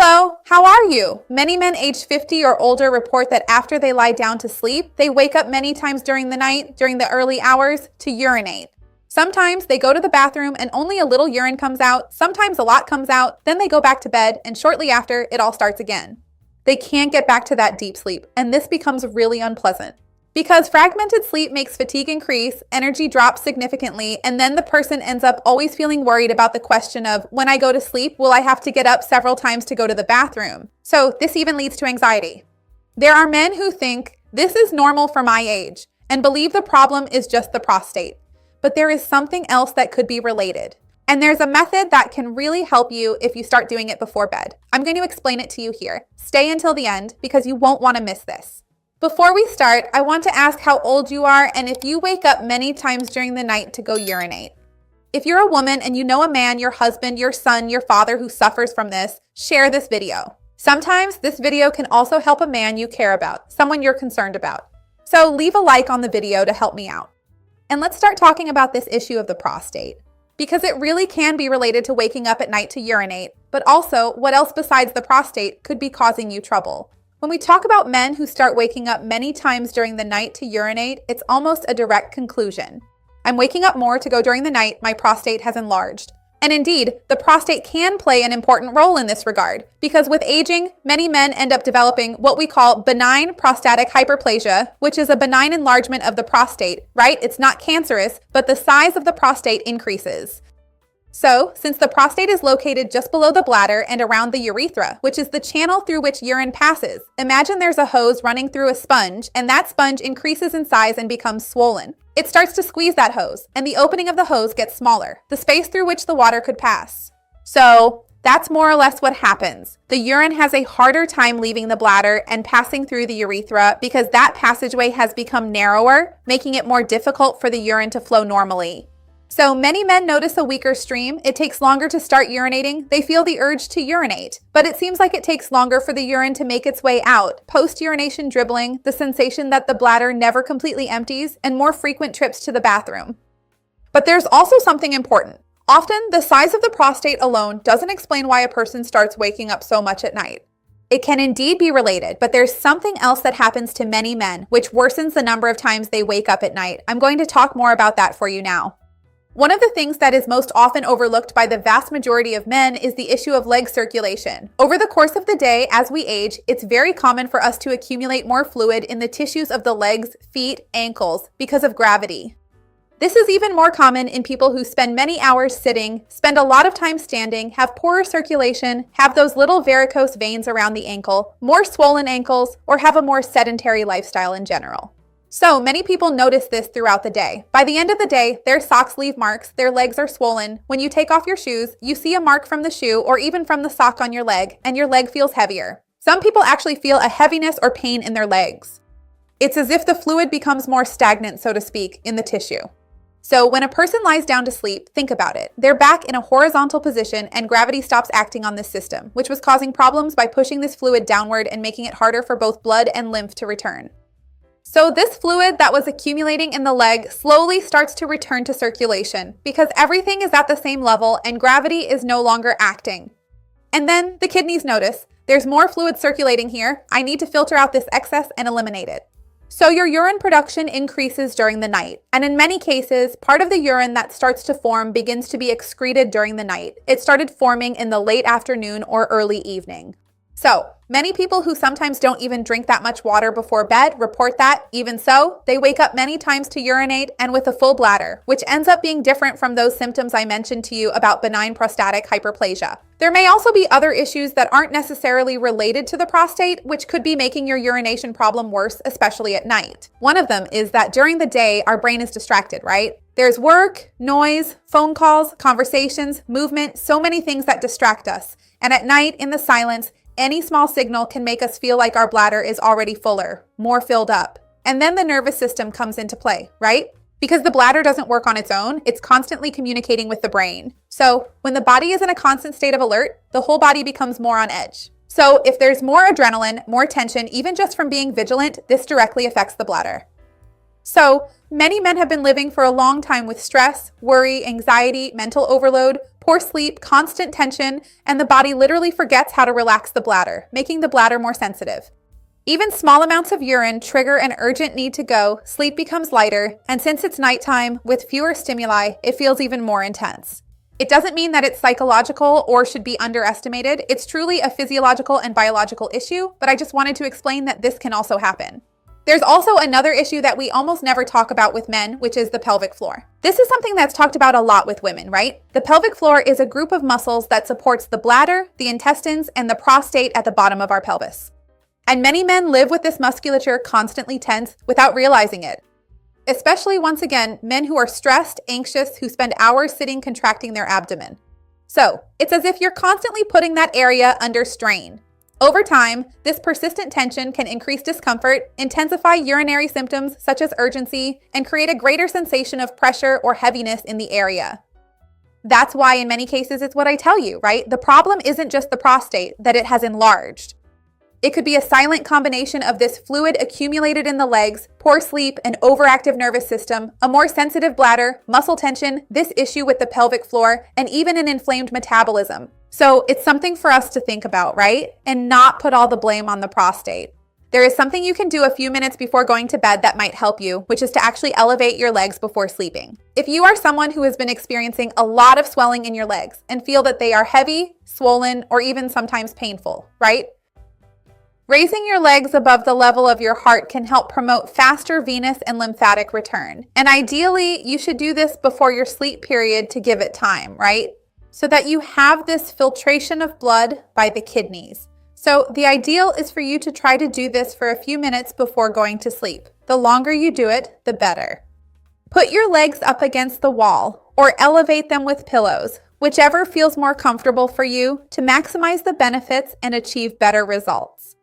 Hello, how are you? Many men aged 50 or older report that after they lie down to sleep, they wake up many times during the night, during the early hours, to urinate. Sometimes they go to the bathroom and only a little urine comes out, sometimes a lot comes out, then they go back to bed, and shortly after, it all starts again. They can't get back to that deep sleep, and this becomes really unpleasant. Because fragmented sleep makes fatigue increase, energy drops significantly, and then the person ends up always feeling worried about the question of, when I go to sleep, will I have to get up several times to go to the bathroom? So this even leads to anxiety. There are men who think, this is normal for my age, and believe the problem is just the prostate. But there is something else that could be related. And there's a method that can really help you if you start doing it before bed. I'm going to explain it to you here. Stay until the end because you won't want to miss this. Before we start, I want to ask how old you are and if you wake up many times during the night to go urinate. If you're a woman and you know a man, your husband, your son, your father who suffers from this, share this video. Sometimes this video can also help a man you care about, someone you're concerned about. So leave a like on the video to help me out. And let's start talking about this issue of the prostate, because it really can be related to waking up at night to urinate, but also what else besides the prostate could be causing you trouble. When we talk about men who start waking up many times during the night to urinate, it's almost a direct conclusion. I'm waking up more to go during the night, my prostate has enlarged. And indeed, the prostate can play an important role in this regard, because with aging, many men end up developing what we call benign prostatic hyperplasia, which is a benign enlargement of the prostate, right? It's not cancerous, but the size of the prostate increases. So, since the prostate is located just below the bladder and around the urethra, which is the channel through which urine passes, imagine there's a hose running through a sponge, and that sponge increases in size and becomes swollen. It starts to squeeze that hose, and the opening of the hose gets smaller, the space through which the water could pass. So, that's more or less what happens. The urine has a harder time leaving the bladder and passing through the urethra because that passageway has become narrower, making it more difficult for the urine to flow normally. So many men notice a weaker stream, it takes longer to start urinating, they feel the urge to urinate, but it seems like it takes longer for the urine to make its way out, post-urination dribbling, the sensation that the bladder never completely empties, and more frequent trips to the bathroom. But there's also something important. Often, the size of the prostate alone doesn't explain why a person starts waking up so much at night. It can indeed be related, but there's something else that happens to many men, which worsens the number of times they wake up at night. I'm going to talk more about that for you now. One of the things that is most often overlooked by the vast majority of men is the issue of leg circulation. Over the course of the day, as we age, it's very common for us to accumulate more fluid in the tissues of the legs, feet, ankles because of gravity. This is even more common in people who spend many hours sitting, spend a lot of time standing, have poorer circulation, have those little varicose veins around the ankle, more swollen ankles, or have a more sedentary lifestyle in general. So many people notice this throughout the day. By the end of the day, their socks leave marks, their legs are swollen. When you take off your shoes, you see a mark from the shoe or even from the sock on your leg, and your leg feels heavier. Some people actually feel a heaviness or pain in their legs. It's as if the fluid becomes more stagnant, so to speak, in the tissue. So when a person lies down to sleep, think about it. They're back in a horizontal position and gravity stops acting on this system, which was causing problems by pushing this fluid downward and making it harder for both blood and lymph to return. So this fluid that was accumulating in the leg slowly starts to return to circulation because everything is at the same level and gravity is no longer acting. And then the kidneys notice, there's more fluid circulating here, I need to filter out this excess and eliminate it. So your urine production increases during the night. And in many cases, part of the urine that starts to form begins to be excreted during the night. It started forming in the late afternoon or early evening. So, many people who sometimes don't even drink that much water before bed report that, even so, they wake up many times to urinate and with a full bladder, which ends up being different from those symptoms I mentioned to you about benign prostatic hyperplasia. There may also be other issues that aren't necessarily related to the prostate, which could be making your urination problem worse, especially at night. One of them is that during the day, our brain is distracted, right? There's work, noise, phone calls, conversations, movement, so many things that distract us. And at night, in the silence, any small signal can make us feel like our bladder is already fuller, more filled up. And then the nervous system comes into play, right? Because the bladder doesn't work on its own, it's constantly communicating with the brain. So when the body is in a constant state of alert, the whole body becomes more on edge. So if there's more adrenaline, more tension, even just from being vigilant, this directly affects the bladder. So many men have been living for a long time with stress, worry, anxiety, mental overload, poor sleep, constant tension, and the body literally forgets how to relax the bladder, making the bladder more sensitive. Even small amounts of urine trigger an urgent need to go, sleep becomes lighter, and since it's nighttime with fewer stimuli, it feels even more intense. It doesn't mean that it's psychological or should be underestimated. It's truly a physiological and biological issue, but I just wanted to explain that this can also happen. There's also another issue that we almost never talk about with men, which is the pelvic floor. This is something that's talked about a lot with women, right? The pelvic floor is a group of muscles that supports the bladder, the intestines, and the prostate at the bottom of our pelvis. And many men live with this musculature constantly tense without realizing it. Especially, once again, men who are stressed, anxious, who spend hours sitting contracting their abdomen. So, it's as if you're constantly putting that area under strain. Over time, this persistent tension can increase discomfort, intensify urinary symptoms such as urgency, and create a greater sensation of pressure or heaviness in the area. That's why in many cases it's what I tell you, right? The problem isn't just the prostate, that it has enlarged. It could be a silent combination of this fluid accumulated in the legs, poor sleep, an overactive nervous system, a more sensitive bladder, muscle tension, this issue with the pelvic floor, and even an inflamed metabolism. So it's something for us to think about, right? And not put all the blame on the prostate. There is something you can do a few minutes before going to bed that might help you, which is to actually elevate your legs before sleeping. If you are someone who has been experiencing a lot of swelling in your legs and feel that they are heavy, swollen, or even sometimes painful, right? Raising your legs above the level of your heart can help promote faster venous and lymphatic return. And ideally, you should do this before your sleep period to give it time, right? So that you have this filtration of blood by the kidneys. So the ideal is for you to try to do this for a few minutes before going to sleep. The longer you do it, the better. Put your legs up against the wall or elevate them with pillows, whichever feels more comfortable for you to maximize the benefits and achieve better results.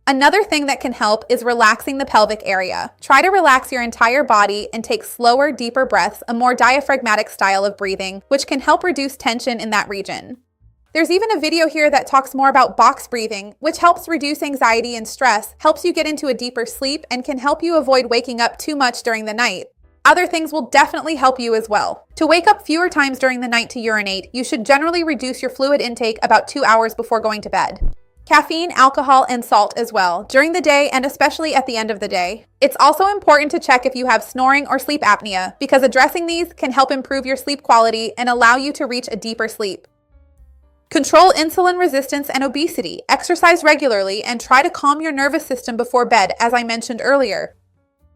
Another thing that can help is relaxing the pelvic area. Try to relax your entire body and take slower, deeper breaths, a more diaphragmatic style of breathing, which can help reduce tension in that region. There's even a video here that talks more about box breathing, which helps reduce anxiety and stress, helps you get into a deeper sleep, and can help you avoid waking up too much during the night. Other things will definitely help you as well. To wake up fewer times during the night to urinate, you should generally reduce your fluid intake about 2 hours before going to bed. Caffeine, alcohol, and salt as well, during the day and especially at the end of the day. It's also important to check if you have snoring or sleep apnea, because addressing these can help improve your sleep quality and allow you to reach a deeper sleep. Control insulin resistance and obesity, exercise regularly, and try to calm your nervous system before bed, as I mentioned earlier.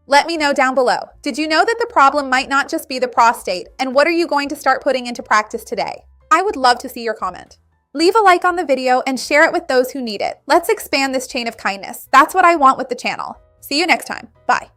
Let me know down below. Did you know that the problem might not just be the prostate, and what are you going to start putting into practice today? I would love to see your comment. Leave a like on the video and share it with those who need it. Let's expand this chain of kindness. That's what I want with the channel. See you next time. Bye.